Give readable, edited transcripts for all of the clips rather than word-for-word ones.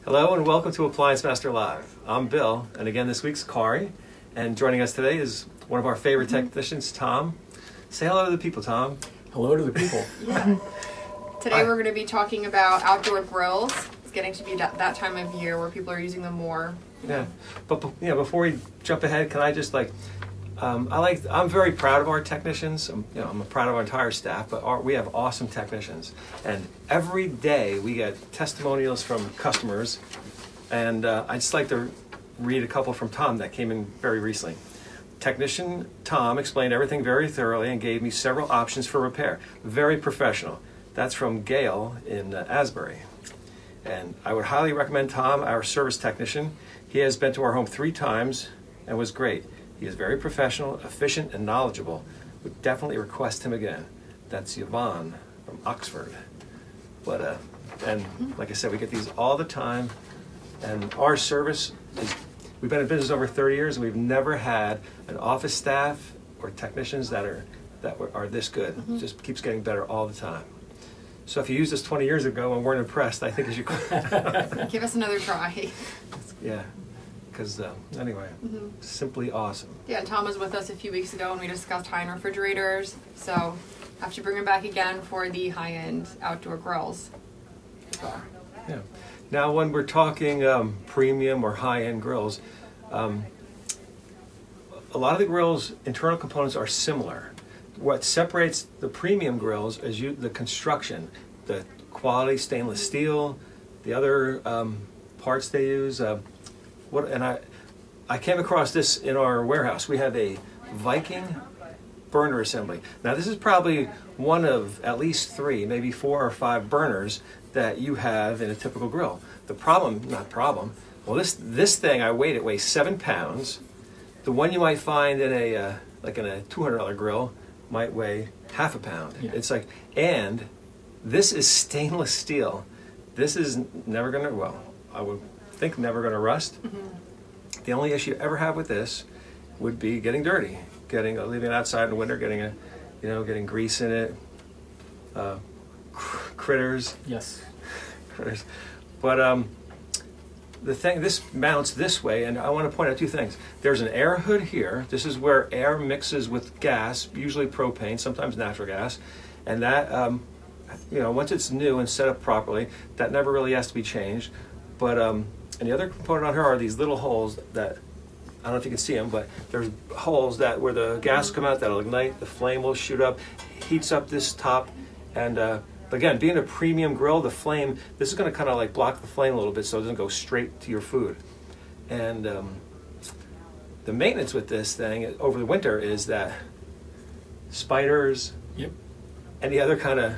Hello and welcome to Appliance Master Live. I'm Bill, and again this week's Kari, and joining us today is one of our favorite technicians, Tom. Say hello to the people, Tom. Hello to the people. Yeah. Today we're going to be talking about outdoor grills. It's getting to be that time of year where people are using them more. Yeah, but before we jump ahead, can I just I'm very proud of our technicians. I'm proud of our entire staff, but we have awesome technicians. And every day we get testimonials from customers. And I'd just like to read a couple from Tom that came in very recently. Technician Tom explained everything very thoroughly and gave me several options for repair. Very professional. That's from Gail in Asbury. And I would highly recommend Tom, our service technician. He has been to our home 3 times and was great. He is very professional, efficient, and knowledgeable. Would definitely request him again. That's Yvonne from Oxford. And like I said, we get these all the time. And our service we've been in business over 30 years, and we've never had an office staff or technicians that are this good. It just keeps getting better all the time. So if you used this 20 years ago and weren't impressed, I think you should give us another try. Yeah. Because anyway, simply awesome. Yeah, and Tom was with us a few weeks ago and we discussed high-end refrigerators. So I have to bring him back again for the high-end outdoor grills as well. Yeah. Now, when we're talking premium or high-end grills, a lot of the grills' internal components are similar. What separates the premium grills is the construction, the quality stainless steel, the other parts they use. I came across this in our warehouse. We have a Viking burner assembly. Now this is probably one of at least 3, maybe 4 or 5 burners that you have in a typical grill. Well, this thing, it weighs 7 pounds. The one you might find in a $200 grill might weigh half a pound. Yeah. It's like, and this is stainless steel. This is never gonna, I would think never gonna rust. The only issue you ever have with this would be getting dirty, leaving it outside in the winter, getting grease in it, critters. Yes. Critters. But this mounts this way, and I want to point out 2 things. There's an air hood here. This is where air mixes with gas, usually propane, sometimes natural gas, and that once it's new and set up properly, that never really has to be changed. But and the other component on here are these little holes that, I don't know if you can see them, but there's holes where the gas will come out, that'll ignite, the flame will shoot up, heats up this top, and again, being a premium grill, this is going to kind of like block the flame a little bit so it doesn't go straight to your food. And the maintenance with this thing over the winter is that spiders, any other kind of,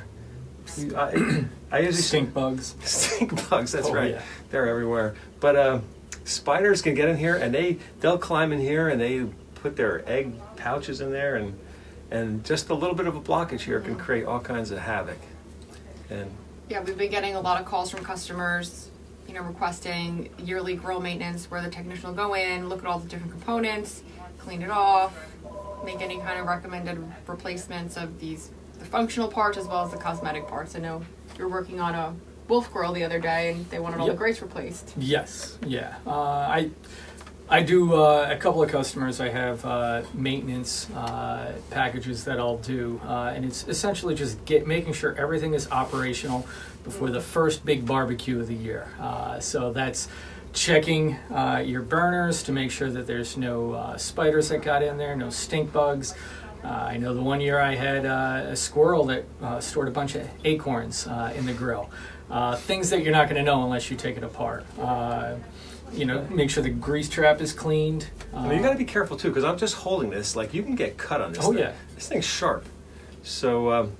I usually stink bugs. Stink bugs, that's right. Yeah. They're everywhere. But spiders can get in here, and they'll climb in here, and they put their egg pouches in there, and just a little bit of a blockage here can create all kinds of havoc. And yeah, we've been getting a lot of calls from customers, requesting yearly grill maintenance where the technician will go in, look at all the different components, clean it off, make any kind of recommended replacements of the functional parts as well as the cosmetic parts. I know you're working on a wolf grill the other day and they wanted all the grates replaced. Yes, yeah. I do a couple of customers. I have maintenance packages that I'll do, and it's essentially just making sure everything is operational before the first big barbecue of the year. So that's checking your burners to make sure that there's no spiders that got in there, no stink bugs. I know the one year I had a squirrel that stored a bunch of acorns in the grill. Things that you're not going to know unless you take it apart. Make sure the grease trap is cleaned. You got to be careful too, because I'm just holding this. Like, you can get cut on this. Oh thing. yeah. This thing's sharp. So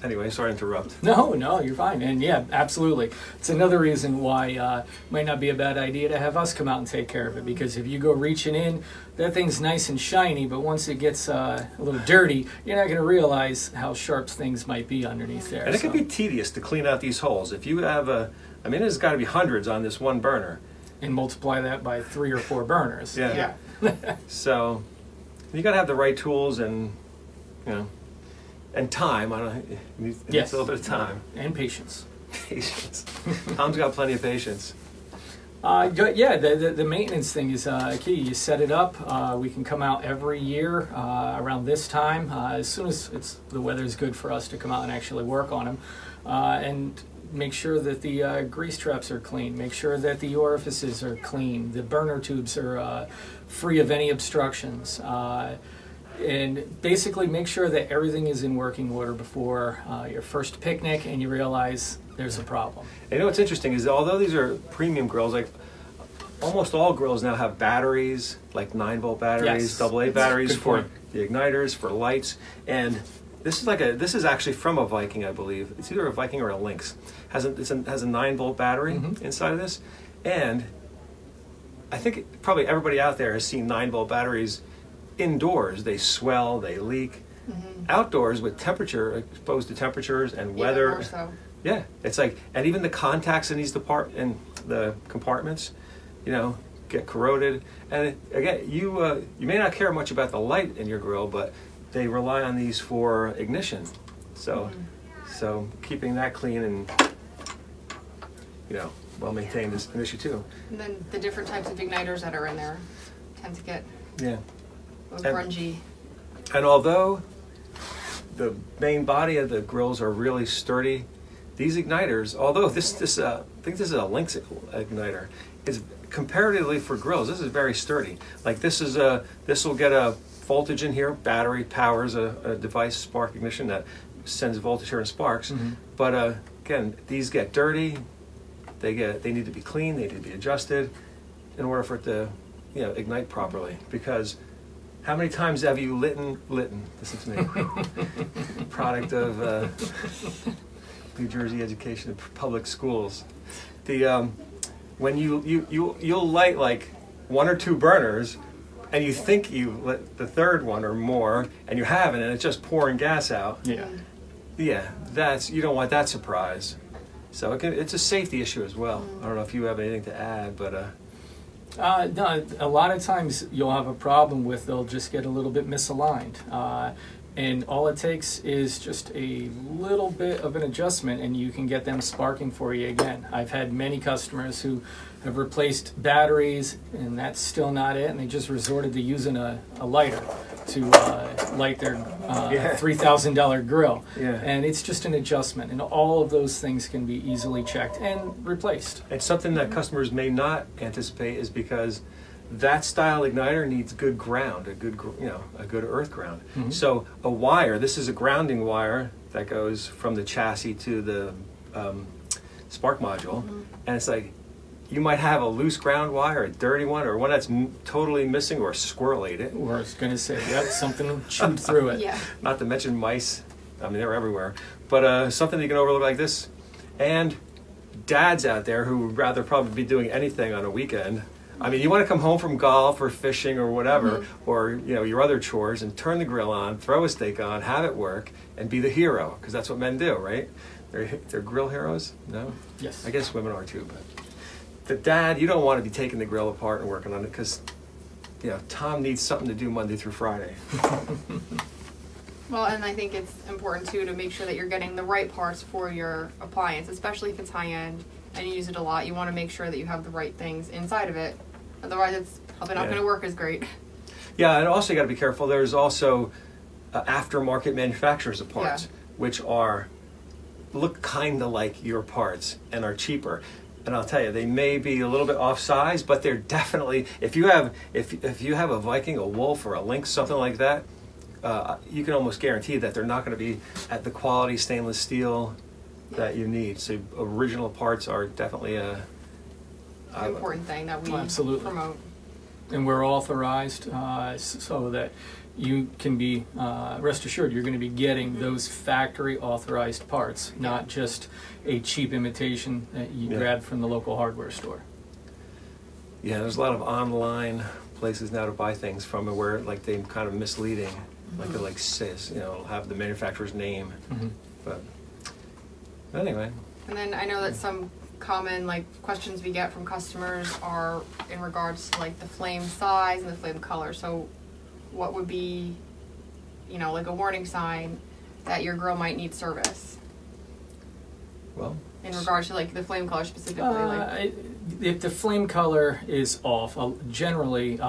anyway, sorry to interrupt. No, you're fine. And yeah, absolutely. It's another reason why it might not be a bad idea to have us come out and take care of it, because if you go reaching in, that thing's nice and shiny, but once it gets a little dirty, you're not going to realize how sharp things might be underneath there. And it can be tedious to clean out these holes. If you have there's got to be hundreds on this one burner. And multiply that by 3 or 4 burners. Yeah. So you got to have the right tools and time. It needs a little bit of time and patience. Patience. Tom's got plenty of patience. Yeah, the maintenance thing is key. You set it up. We can come out every year around this time, as soon as the weather's good for us to come out and actually work on them, and make sure that the grease traps are clean. Make sure that the orifices are clean. The burner tubes are free of any obstructions. And basically make sure that everything is in working order before your first picnic and you realize there's a problem. And you know what's interesting is although these are premium grills, like almost all grills now have batteries, like 9-volt batteries, Yes. AA batteries Good for point. the igniters, for lights, and this is actually from a Viking, I believe. It's either a Viking or a Lynx. Has a 9-volt battery inside of this, and I think probably everybody out there has seen 9-volt batteries indoors. They swell, they leak. Outdoors with temperature, exposed to temperatures and weather. Yeah, more so. Yeah, it's like, and even the contacts in these the compartments, you know, get corroded. And again, you may not care much about the light in your grill, but they rely on these for ignition. So, so keeping that clean and, you know, well maintained is an issue too. And then the different types of igniters that are in there tend to get Yeah. a little grungy. And although the main body of the grills are really sturdy, these igniters, although I think this is a Lynx igniter, is comparatively for grills, this is very sturdy. Like this will get a voltage in here, battery powers a device, spark ignition, that sends voltage here and sparks. But again, these get dirty, they need to be cleaned, they need to be adjusted in order for it to, you know, ignite properly. Because how many times have you listen to me, product of New Jersey education in public schools. When you'll light like 1 or 2 burners, and you think you lit the 3rd one or more, and you haven't, and it's just pouring gas out. Yeah. Yeah, you don't want that surprise. So it's a safety issue as well. I don't know if you have anything to add, but No, a lot of times you'll have a problem with they'll just get a little bit misaligned. And all it takes is just a little bit of an adjustment and you can get them sparking for you again. I've had many customers who have replaced batteries and that's still not it, and they just resorted to using a lighter to light their $3,000 grill. Yeah. And it's just an adjustment, and all of those things can be easily checked and replaced. and something that customers may not anticipate is because that style igniter needs good ground, a good earth ground. So a wire, this is a grounding wire that goes from the chassis to the spark module, and it's like you might have a loose ground wire, a dirty one, or one that's totally missing, or a squirrel ate it. Or I was going to say, yep, something chewed through it. Yeah. Not to mention mice. I mean, they're everywhere. But something that you can overlook like this. And dads out there who would rather probably be doing anything on a weekend. I mean, you want to come home from golf or fishing or whatever, or your other chores, and turn the grill on, throw a steak on, have it work, and be the hero, because that's what men do, right? They're grill heroes? No? Yes. I guess women are too, but the dad, you don't want to be taking the grill apart and working on it, because Tom needs something to do Monday through Friday. Well, and I think it's important too to make sure that you're getting the right parts for your appliance, especially if it's high end and you use it a lot. You want to make sure that you have the right things inside of it. Otherwise, it's probably not going to work as great. Yeah, and also you got to be careful. There's also aftermarket manufacturers of parts, which look kind of like your parts and are cheaper. And I'll tell you, they may be a little bit off size, but they're definitely, if you have a Viking, a Wolf, or a Lynx, something like that, you can almost guarantee that they're not going to be at the quality stainless steel that you need. So original parts are definitely an important thing that we promote. And we're authorized so that you can be rest assured you're going to be getting those factory authorized parts, not just a cheap imitation that you grab from the local hardware store. Yeah, there's a lot of online places now to buy things from where like they're kind of misleading, like says have the manufacturer's name, but anyway. And then I know that some common questions we get from customers are in regards to the flame size and the flame color. So what would be a warning sign that your grill might need service? Well, In in regards to like the flame color specifically? If the flame color is off, generally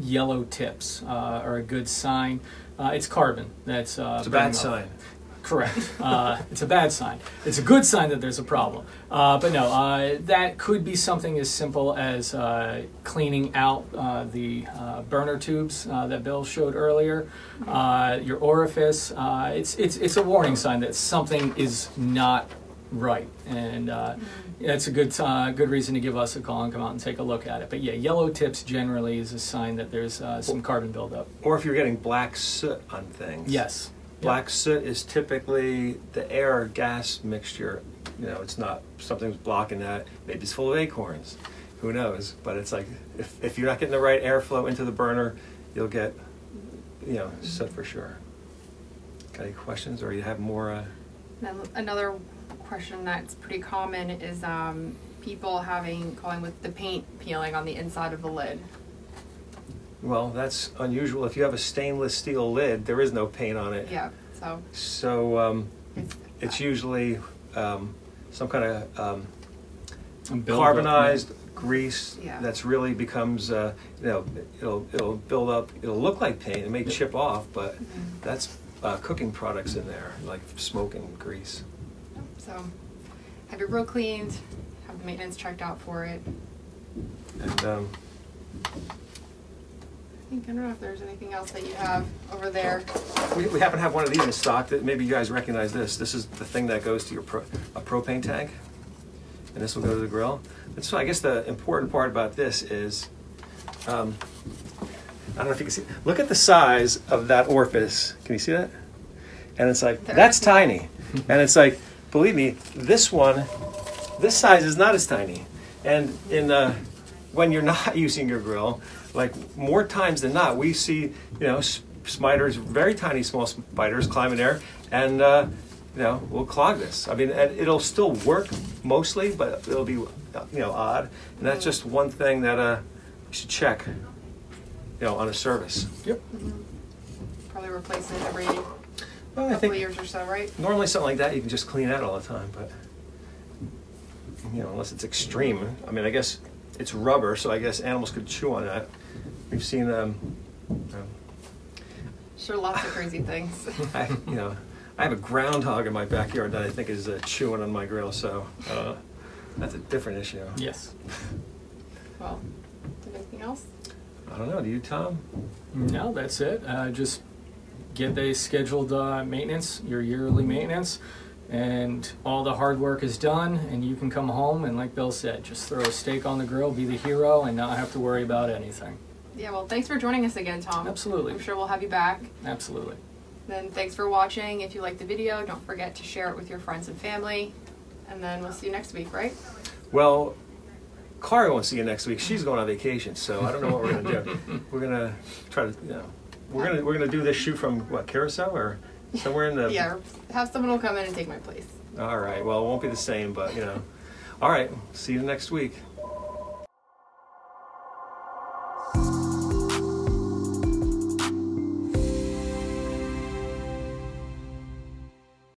yellow tips are a good sign. It's carbon. That's it's a bad sign. Correct. It's a bad sign. It's a good sign that there's a problem. But no, that could be something as simple as cleaning out the burner tubes that Bill showed earlier, your orifice. It's a warning sign that something is not right, and that's a good reason to give us a call and come out and take a look at it. But yeah, yellow tips generally is a sign that there's some carbon buildup. Or if you're getting black soot on things. Yes. Black soot is typically the air-gas mixture. You know, it's not something's blocking that. Maybe it's full of acorns. Who knows? But it's like if you're not getting the right airflow into the burner, you'll get, you know, soot for sure. Got any questions, or you have more? Then another question that's pretty common is people calling with the paint peeling on the inside of the lid. Well, that's unusual. If you have a stainless steel lid, there is no paint on it. Yeah, so it's usually some kind of carbonized grease that's really becomes, you know, it'll build up. It'll look like paint. It may chip off, but that's cooking products in there, like smoking grease. So have your grill cleaned, have the maintenance checked out for it. And I don't know if there's anything else that you have over there. We happen to have one of these in stock that maybe you guys recognize this. This is the thing that goes to your a propane tank, and this will go to the grill. And so I guess the important part about this is, I don't know if you can see, look at the size of that orifice. Can you see that? And it's like, that's tiny. And it's like, believe me, this one, this size is not as tiny. And when you're not using your grill, like more times than not, we see, you know, spiders, very tiny, small spiders climb in there, and you know, we'll clog this. I mean, it'll still work mostly, but it'll be, you know, odd. And that's just one thing that you should check, you know, on a service. Yep. Probably replace it every couple of years or so, right? Normally, something like that you can just clean out all the time, but you know, unless it's extreme. I mean, I guess it's rubber, so I guess animals could chew on that. We've seen sure, lots of crazy things. You know, I have a groundhog in my backyard that I think is chewing on my grill, so that's a different issue. Yes. Well, anything else? I don't know. Do you, Tom? No, that's it. Just get a scheduled maintenance, your yearly maintenance, and all the hard work is done, and you can come home and, like Bill said, just throw a steak on the grill, be the hero, and not have to worry about anything. Yeah, well, thanks for joining us again, Tom. Absolutely. I'm sure we'll have you back. Absolutely. Then thanks for watching. If you liked the video, don't forget to share it with your friends and family. And then we'll see you next week, right? Well, Kari won't see you next week. She's going on vacation, so I don't know what we're going to do. We're going to try to, you know, we're going to do this shoot from, what, Carousel or somewhere in the... Yeah, have someone will come in and take my place. All right. Well, it won't be the same, but, you know. All right. See you next week.